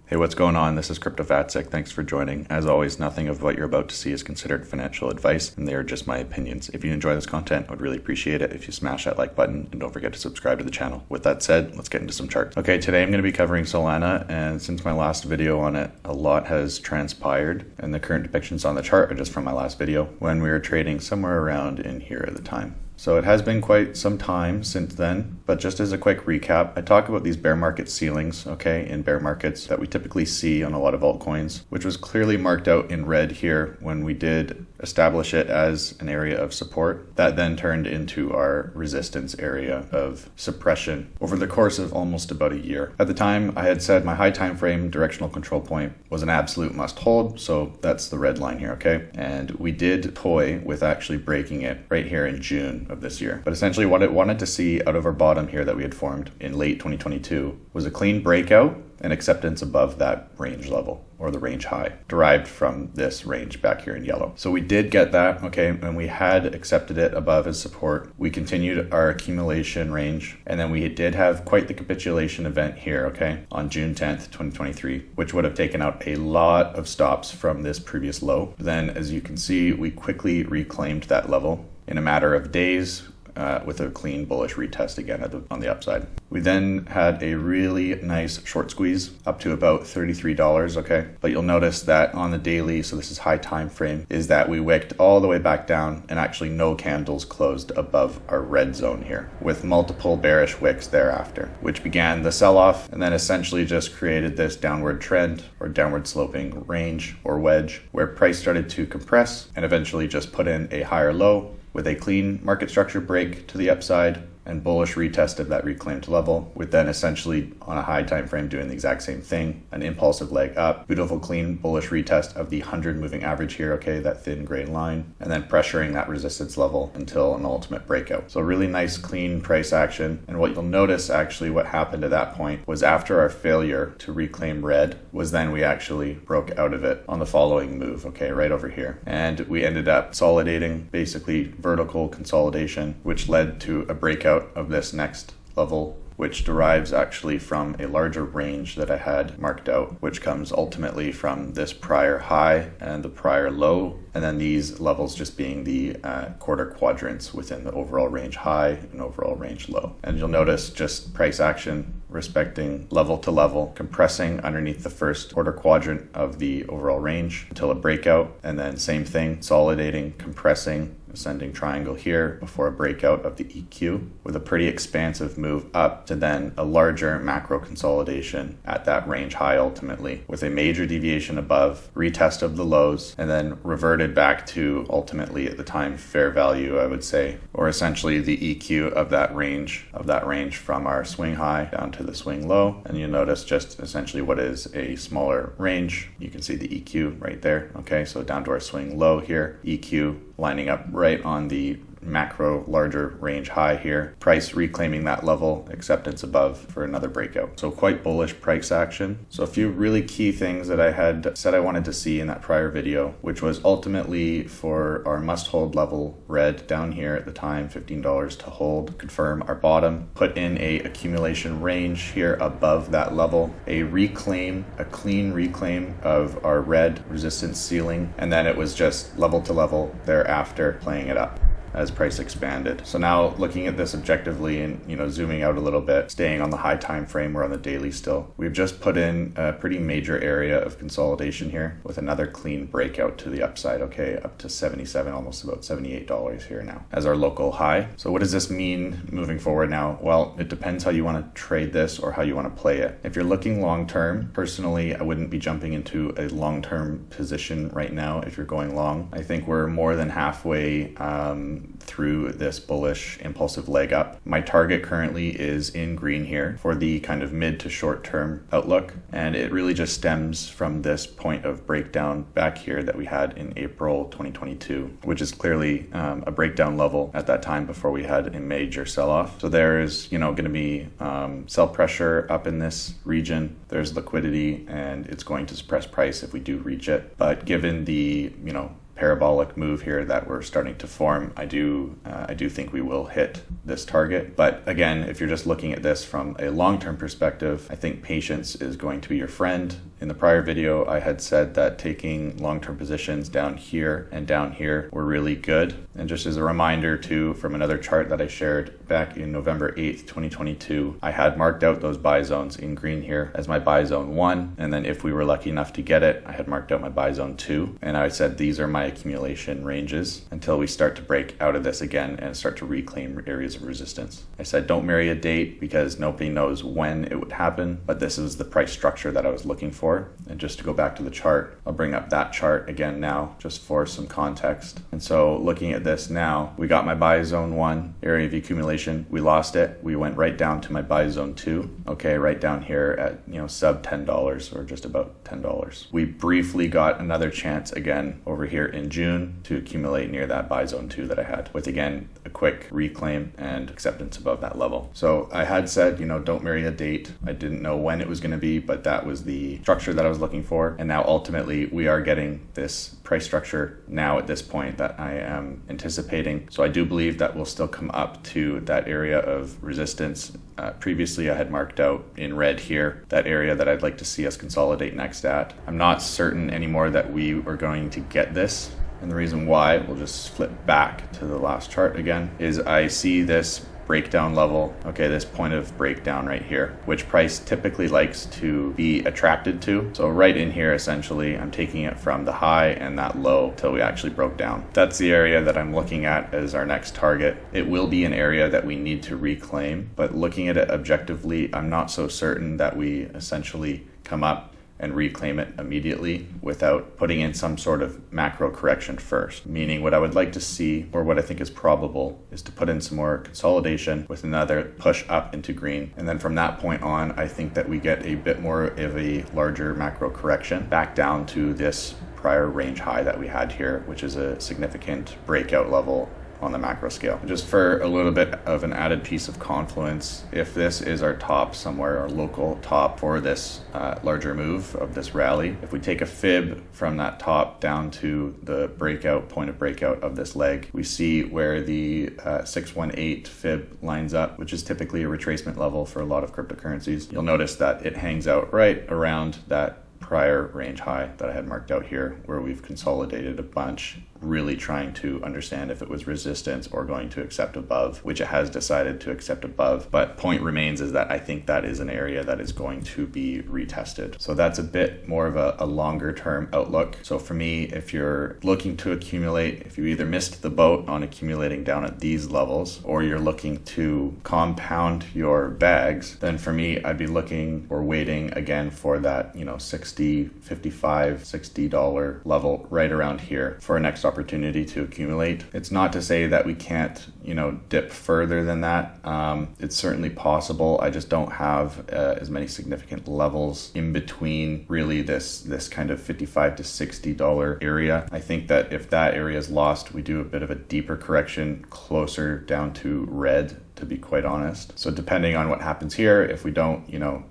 Hey, what's going on? This is CryptoVatsik. Thanks for joining. As always, nothing of what you're about to see is considered financial advice, and they are just my opinions. If you enjoy this content, I would really appreciate it if you smash that like button, and don't forget to subscribe to the channel. With that said, let's get into some charts. Okay, today I'm going to be covering Solana, and since my last video on it, a lot has transpired, and the current depictions on the chart are just from my last video, when we were trading somewhere around in here at the time. So it has been quite some time since then, but just as a quick recap, I talk about these bear market ceilings, okay, in bear markets that we typically see on a lot of altcoins, which was clearly marked out in red here when we did establish it as an area of support. That then turned into our resistance area of suppression over the course of almost about a year. At the time, I had said my high time frame directional control point was an absolute must hold, so that's the red line here, okay? And we did toy with actually breaking it right here in June of this year. But essentially what it wanted to see out of our bottom here that we had formed in late 2022 was a clean breakout and acceptance above that range level, or the range high, derived from this range back here in yellow. So we did get that, okay, and we had accepted it above as support. We continued our accumulation range, and then we did have quite the capitulation event here, okay, on June 10th, 2023, which would have taken out a lot of stops from this previous low. Then, as you can see, we quickly reclaimed that level in a matter of days, with a clean bullish retest again on the upside. We then had a really nice short squeeze up to about $33, okay? But you'll notice that on the daily, so this is high time frame, is that we wicked all the way back down and actually no candles closed above our red zone here, with multiple bearish wicks thereafter, which began the sell-off and then essentially just created this downward trend or downward sloping range or wedge where price started to compress and eventually just put in a higher low with a clean market structure break to the upside and bullish retest of that reclaimed level, with then essentially on a high time frame doing the exact same thing, an impulsive leg up, beautiful clean bullish retest of the 100 moving average here, okay, that thin gray line, and then pressuring that resistance level until an ultimate breakout. So really nice clean price action. And what you'll notice actually what happened at that point was after our failure to reclaim red was then we actually broke out of it on the following move, okay, right over here. And we ended up consolidating, basically vertical consolidation, which led to a breakout of this next level, which derives actually from a larger range that I had marked out, which comes ultimately from this prior high and the prior low, and then these levels just being the quarter quadrants within the overall range high and overall range low. And you'll notice just price action respecting level to level, compressing underneath the first quarter quadrant of the overall range until a breakout, and then same thing, consolidating, compressing, ascending triangle here before a breakout of the EQ with a pretty expansive move up to then a larger macro consolidation at that range high ultimately with a major deviation above, retest of the lows, and then reverted back to ultimately at the time fair value, I would say, or essentially the EQ of that range from our swing high down to the swing low. And you'll notice just essentially what is a smaller range. You can see the EQ right there. Okay, so down to our swing low here, EQ lining up right on the macro larger range high here, price reclaiming that level, acceptance above for another breakout. So quite bullish price action. So a few really key things that I had said I wanted to see in that prior video, which was ultimately for our must hold level red down here at the time, $15 to hold, confirm our bottom, put in a accumulation range here above that level, a clean reclaim of our red resistance ceiling, and then it was just level to level thereafter playing it up as price expanded. So now looking at this objectively and, zooming out a little bit, staying on the high time frame, we're on the daily still. We've just put in a pretty major area of consolidation here with another clean breakout to the upside, okay, up to 77, almost about $78 here now as our local high. So what does this mean moving forward now? Well, it depends how you want to trade this or how you want to play it. If you're looking long term, personally, I wouldn't be jumping into a long-term position right now if you're going long. I think we're more than halfway through this bullish impulsive leg up. My target currently is in green here for the kind of mid to short term outlook, and it really just stems from this point of breakdown back here that we had in April 2022, which is clearly a breakdown level at that time before we had a major sell-off. So there is going to be sell pressure up in this region. There's liquidity and it's going to suppress price if we do reach it, but given the parabolic move here that we're starting to form, I do think we will hit this target. But again, if you're just looking at this from a long-term perspective, I think patience is going to be your friend. In the prior video, I had said that taking long-term positions down here and down here were really good. And just as a reminder too, from another chart that I shared back in November 8th, 2022, I had marked out those buy zones in green here as my buy zone 1. And then if we were lucky enough to get it, I had marked out my buy zone 2. And I said these are my accumulation ranges until we start to break out of this again and start to reclaim areas of resistance. I said don't marry a date because nobody knows when it would happen, but this is the price structure that I was looking for. And just to go back to the chart, I'll bring up that chart again now just for some context. And so looking at this now, we got my buy zone 1 area of accumulation. We lost it. We went right down to my buy zone 2. Okay, right down here at sub $10 or just about $10. We briefly got another chance again over here in June to accumulate near that buy zone 2 that I had, with again a quick reclaim and acceptance above that level. So I had said, don't marry a date. I didn't know when it was going to be, but that was the structure that I was looking for. And now ultimately we are getting this price structure now at this point that I am anticipating. So I do believe that we'll still come up to that area of resistance. Previously I had marked out in red here that area that I'd like to see us consolidate next at. I'm not certain anymore that we are going to get this. And the reason why, we'll just flip back to the last chart again, is I see this breakdown level, okay, this point of breakdown right here, which price typically likes to be attracted to. So right in here, essentially, I'm taking it from the high and that low till we actually broke down. That's the area that I'm looking at as our next target. It will be an area that we need to reclaim, but looking at it objectively, I'm not so certain that we essentially come up and reclaim it immediately without putting in some sort of macro correction first. Meaning what I would like to see, or what I think is probable, is to put in some more consolidation with another push up into green. And then from that point on, I think that we get a bit more of a larger macro correction back down to this prior range high that we had here, which is a significant breakout level on the macro scale. Just for a little bit of an added piece of confluence, if this is our top somewhere, our local top for this larger move of this rally, if we take a fib from that top down to the breakout, point of breakout of this leg, we see where the 618 fib lines up, which is typically a retracement level for a lot of cryptocurrencies. You'll notice that it hangs out right around that prior range high that I had marked out here, where we've consolidated a bunch, really trying to understand if it was resistance or going to accept above, which it has decided to accept above. But point remains is that I think that is an area that is going to be retested. So that's a bit more of a longer term outlook. So for me, if you're looking to accumulate, if you either missed the boat on accumulating down at these levels, or you're looking to compound your bags, then for me, I'd be looking or waiting again for that, $60, $55, $60 level right around here for a next opportunity to accumulate. It's not to say that we can't, dip further than that. It's certainly possible. I just don't have as many significant levels in between really this kind of $55 to $60 area. I think that if that area is lost, we do a bit of a deeper correction closer down to red, to be quite honest. So depending on what happens here, if we don't,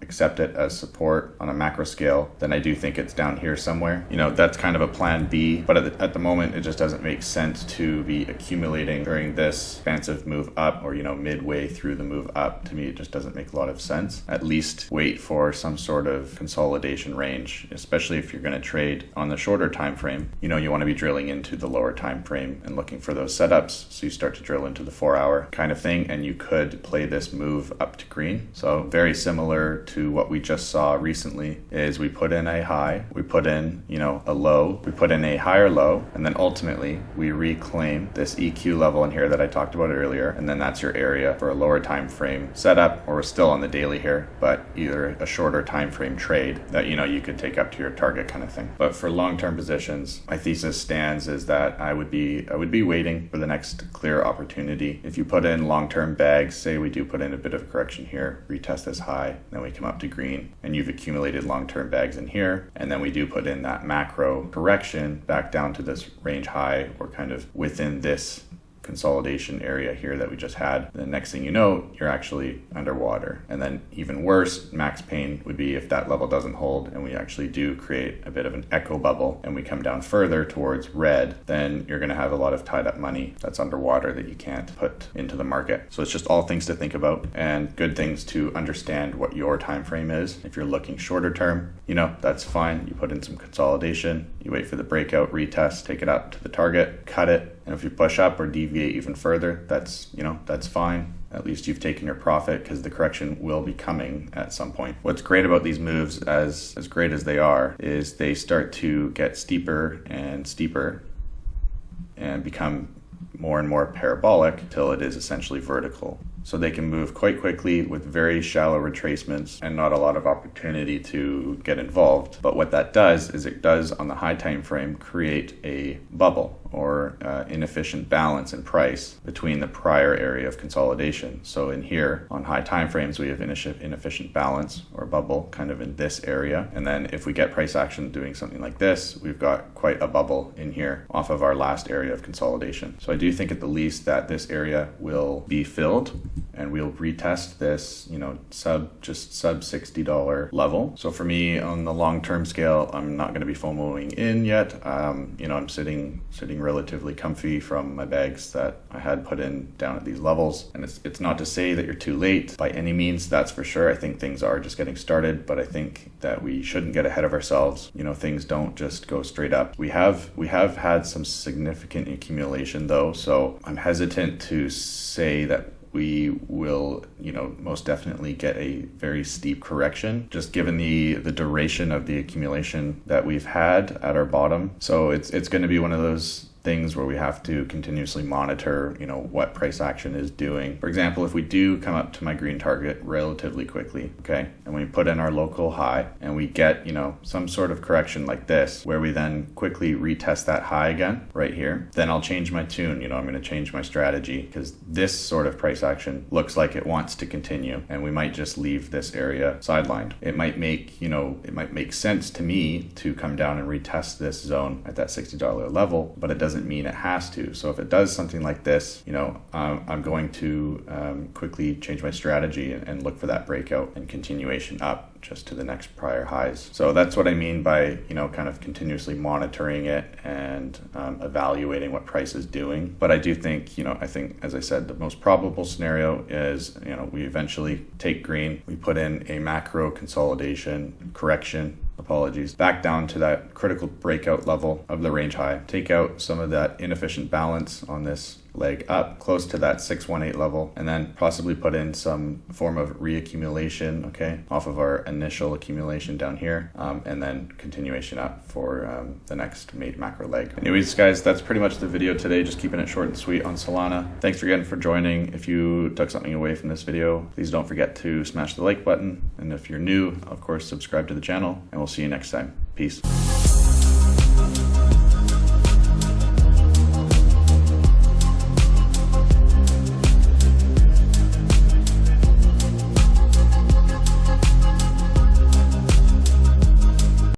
accept it as support on a macro scale, then I do think it's down here somewhere. That's kind of a plan B, but at the moment, it just doesn't make sense to be accumulating during this expansive move up or, midway through the move up. To me, it just doesn't make a lot of sense. At least wait for some sort of consolidation range, especially if you're going to trade on the shorter time frame. You want to be drilling into the lower time frame and looking for those setups. So you start to drill into the 4-hour kind of thing, and you could play this move up to green. So very similar to what we just saw recently is we put in a high, we put in, a low, we put in a higher low, and then ultimately we reclaim this EQ level in here that I talked about earlier. And then that's your area for a lower time frame setup, or we're still on the daily here, but either a shorter time frame trade that, you could take up to your target kind of thing. But for long-term positions, my thesis stands is that I would be waiting for the next clear opportunity. If you put in long-term bags, say we do put in a bit of a correction here, retest this high, then we come up to green, and you've accumulated long-term bags in here, and then we do put in that macro correction back down to this range high, or kind of within this consolidation area here that we just had. The next thing you know, you're actually underwater. And then even worse, max pain would be if that level doesn't hold and we actually do create a bit of an echo bubble and we come down further towards red, then you're going to have a lot of tied up money that's underwater that you can't put into the market. So it's just all things to think about and good things to understand what your time frame is. If you're looking shorter term, that's fine. You put in some consolidation, you wait for the breakout, retest, take it up to the target, cut it. And if you push up or deviate even further, that's fine. At least you've taken your profit because the correction will be coming at some point. What's great about these moves, as great as they are, is they start to get steeper and steeper and become more and more parabolic till it is essentially vertical. So they can move quite quickly with very shallow retracements and not a lot of opportunity to get involved. But what that does is it does on the high time frame create a bubble or inefficient balance in price between the prior area of consolidation. So in here on high time frames, we have inefficient balance or bubble kind of in this area. And then if we get price action doing something like this, we've got quite a bubble in here off of our last area of consolidation. So I do think at the least that this area will be filled and we'll retest this, sub $60 level. So for me on the long-term scale, I'm not going to be FOMOing in yet. I'm sitting relatively comfy from my bags that I had put in down at these levels. And it's not to say that you're too late by any means, that's for sure. I think things are just getting started, but I think that we shouldn't get ahead of ourselves. Things don't just go straight up. We have had some significant accumulation though, so I'm hesitant to say that we will, most definitely get a very steep correction, just given the duration of the accumulation that we've had at our bottom. So it's going to be one of those things where we have to continuously monitor, what price action is doing. For example, if we do come up to my green target relatively quickly, okay, and we put in our local high and we get, some sort of correction like this, where we then quickly retest that high again right here, then I'll change my tune. I'm going to change my strategy because this sort of price action looks like it wants to continue and we might just leave this area sidelined. It might make sense to me to come down and retest this zone at that $60 level, but it doesn't mean it has to. So if it does something like this, I'm going to quickly change my strategy and look for that breakout and continuation up just to the next prior highs. So that's what I mean by, kind of continuously monitoring it and evaluating what price is doing. But I do think, I think, as I said, the most probable scenario is, we eventually take green, we put in a macro consolidation correction, back down to that critical breakout level of the range high, take out some of that inefficient balance on this leg up close to that 618 level, and then possibly put in some form of reaccumulation, okay, off of our initial accumulation down here, and then continuation up for the next macro leg. Anyways, guys, that's pretty much the video today, just keeping it short and sweet on Solana. Thanks again for joining. If you took something away from this video, please don't forget to smash the like button, and if you're new, of course, subscribe to the channel, and we'll see you next time. Peace.